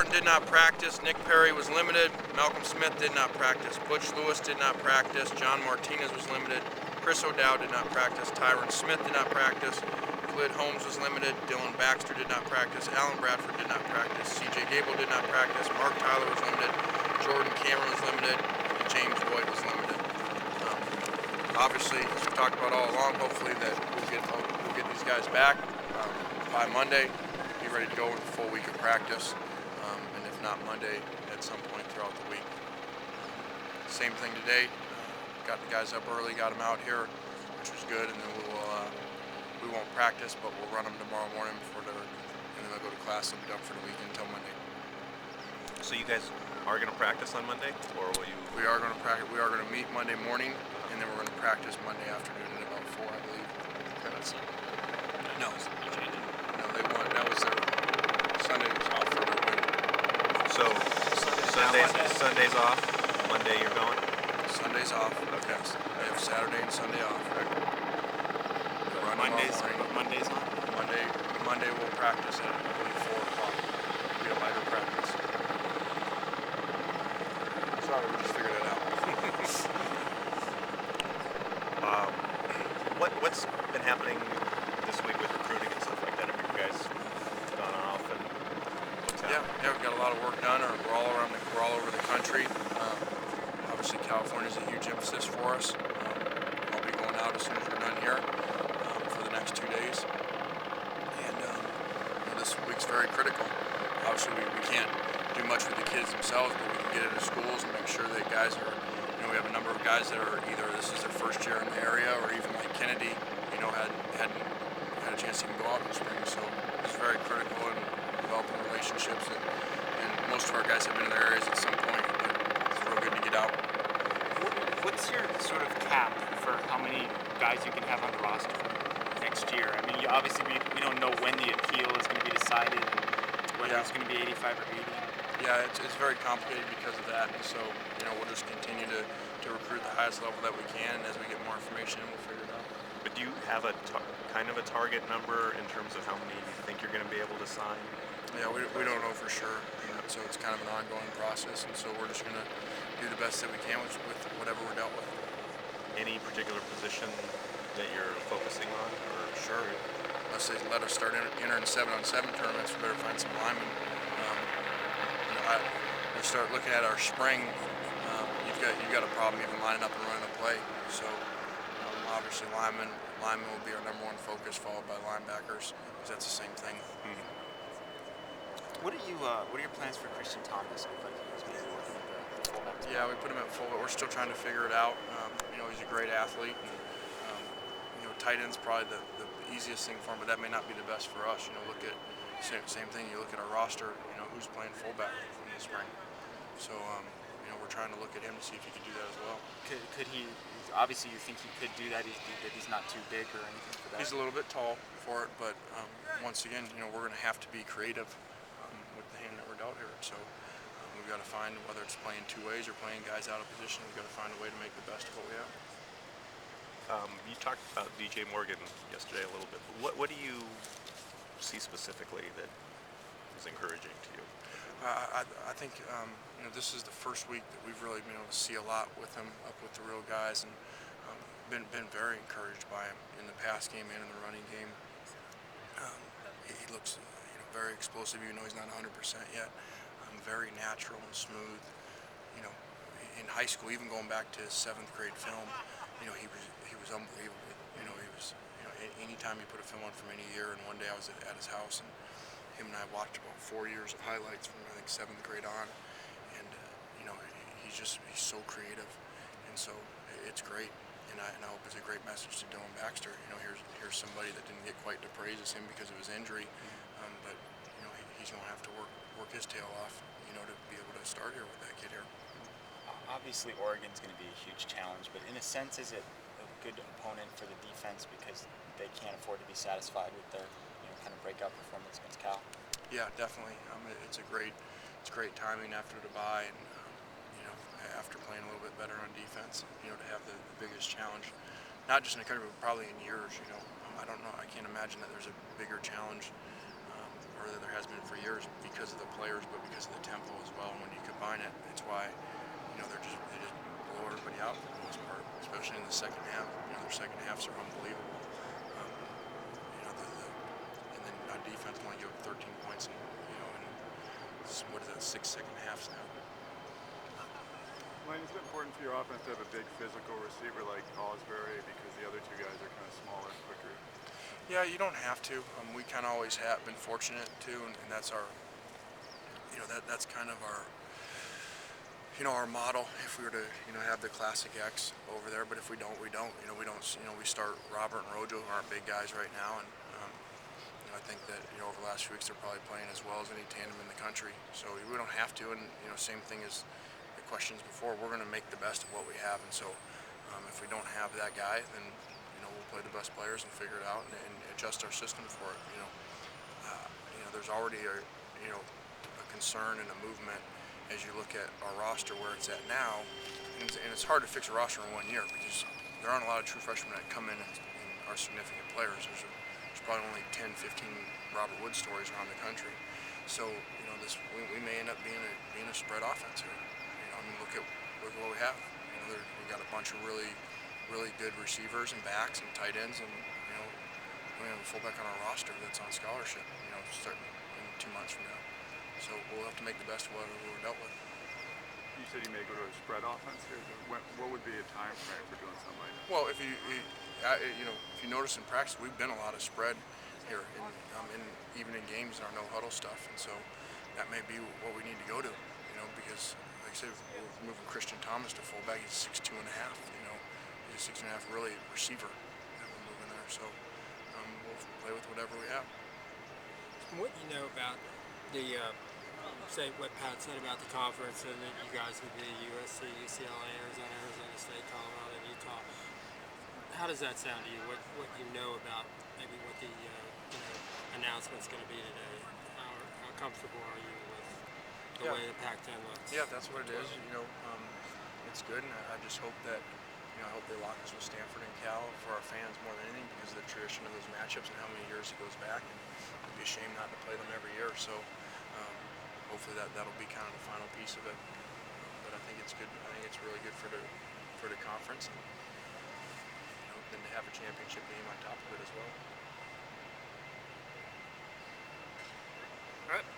Did not practice. Nick Perry was limited. Malcolm Smith did not practice. Butch Lewis did not practice. John Martinez was limited. Chris O'Dow did not practice. Tyron Smith did not practice. Clid Holmes was limited. Dylan Baxter did not practice. Alan Bradford did not practice. CJ Gable did not practice. Mark Tyler was limited. Jordan Cameron was limited. And James Boyd was limited. Obviously, as we talked about all along, hopefully that we'll get these guys back by Monday. Be ready to go with a full week of practice. And if not Monday, at some point throughout the week. Same thing today. Got the guys up early, got them out here, which was good, and then we won't practice, but we'll run them tomorrow morning and then they'll go to class and be done for the week until Monday. So you guys are going to practice on Monday, or will you? We are going to practice. We are going to meet Monday morning, and then we're going to practice Monday afternoon at about 4, I believe. No, they won. That was their Sunday was off for their win. So Sunday's off. Monday you're going. Sunday's off. Okay. They have Saturday and Sunday off. Monday's on. Monday we'll practice at I believe 4 o'clock. It'll be a lighter practice. Sorry, we just figured it out. What's been happening this week with recruiting and stuff like that? Have you guys gone off and what's happening? Yeah, we've got a lot of work done. We're all over the country. Obviously, California is a huge emphasis for us. I'll be going out as soon as we're done here for the next 2 days. And this week's very critical. Obviously, we can't do much with the kids themselves, but we can get into schools and make sure that guys are, we have a number of guys that are either this is their first year in the area, or even like Kennedy, hadn't had a chance to even go out in the spring. So it's very critical in developing relationships. And most of our guys have been in their areas at some point, but it's real good to get out. What's your sort of cap for how many guys you can have on the roster next year? I mean, obviously we don't know when the appeal is going to be decided, whether it's going to be 85 or 80. Yeah, it's very complicated because of that, and so we'll just continue to recruit the highest level that we can, and as we get more information, we'll figure it out. But do you have kind of a target number in terms of how many you think you're going to be able to sign? Yeah, we don't know for sure, so it's kind of an ongoing process, and so we're just going to do the best that we can with whatever we're dealt with. Any particular position that you're focusing on? Or sure. Unless they let us start entering 7-on-7 tournaments, we better find some linemen. We start looking at our spring. You've got a problem even lining up and running a play. So obviously linemen will be our number one focus, followed by linebackers, because that's the same thing. Mm-hmm. What are your plans for Christian Thomas? Yeah, we put him at fullback. We're still trying to figure it out. He's a great athlete. And, tight end's probably the easiest thing for him, but that may not be the best for us. Look at same thing. You look at our roster. Who's playing fullback in the spring. So we're trying to look at him to see if he can do that as well. Could he? Obviously, you think he could do that. He's not too big or anything for that. He's a little bit tall for it, but once again, we're going to have to be creative with the hand that we're dealt here. So we've got to find, whether it's playing two ways or playing guys out of position, we've got to find a way to make the best of what we have. You talked about DJ Morgan yesterday a little bit. What do you see specifically that is encouraging to you? I think this is the first week that we've really been able to see a lot with him, up with the real guys, and been very encouraged by him in the pass game and in the running game. He looks very explosive, even though he's not 100% yet. Very natural and smooth. In high school, even going back to his 7th grade film, he was unbelievable. Anytime you put a film on from any year, and one day I was at his house, and him and I watched about 4 years of highlights from I think 7th grade on, and he's so creative, and so it's great, and I hope it's a great message to Dylan Baxter. Here's somebody that didn't get quite the praise as him because of his injury, but he's going to have to work his tail off, to be able to start here with that kid here. Obviously, Oregon's going to be a huge challenge, but in a sense, is it a good opponent for the defense because they can't afford to be satisfied with their kind of breakout performance against Cal? Yeah, definitely. It's great timing after the bye, and after playing a little bit better on defense, to have the biggest challenge, not just in the country, but probably in years. I don't know. I can't imagine that there's a bigger challenge, or that there has been for years, because of the players, but because of the define it. It's why they just blow everybody out for the most part, especially in the second half. Their second halves are unbelievable. Um, and then on defense, only give up 13 points, and what is that, 6 second halves now. Lane, is it important for your offense to have a big physical receiver like Osbury because the other two guys are kind of smaller, quicker? Yeah, you don't have to. We kind of always have been fortunate too, and that's our, that's kind of our, our model. If we were to, have the classic X over there, but if we don't, we don't. We start Robert and Rojo, who aren't big guys right now, and I think that over the last few weeks they're probably playing as well as any tandem in the country. So we don't have to, and same thing as the questions before. We're going to make the best of what we have, and so if we don't have that guy, then we'll play the best players and figure it out and adjust our system for it. There's already a concern and a movement as you look at our roster where it's at now, and it's hard to fix a roster in 1 year because there aren't a lot of true freshmen that come in and are significant players. There's probably only 10, 15 Robert Wood stories around the country. So we may end up being a spread offense here. Look at what we have. We got a bunch of really good receivers and backs and tight ends, and we have a fullback on our roster that's on scholarship. Starting in 2 months from now. So we'll have to make the best of what we're dealt with. You said you may go to a spread offense here. What would be a time frame for doing something like that? Well, if you notice in practice, we've been a lot of spread here, even in games in our no huddle stuff, and so that may be what we need to go to. Because like I said, we're moving Christian Thomas to fullback. He's 6'2.5". He's a 6'2.5" really receiver that we're moving there. So we'll play with whatever we have. What you know about the, say what Pat said about the conference and that you guys would be USC, UCLA, Arizona State, Colorado, and Utah. How does that sound to you? What you know about maybe what the announcement's going to be today? How comfortable are you with the way the Pac-10 looks? Yeah, that's what it is. It's good, and I just hope that I hope they lock us with Stanford and Cal for our fans more than anything because of the tradition of those matchups and how many years it goes back. And it'd be a shame not to play them every year. So hopefully that'll be kind of the final piece of it. But I think it's good. I think it's really good for the conference, and then to have a championship game on top of it as well. All right.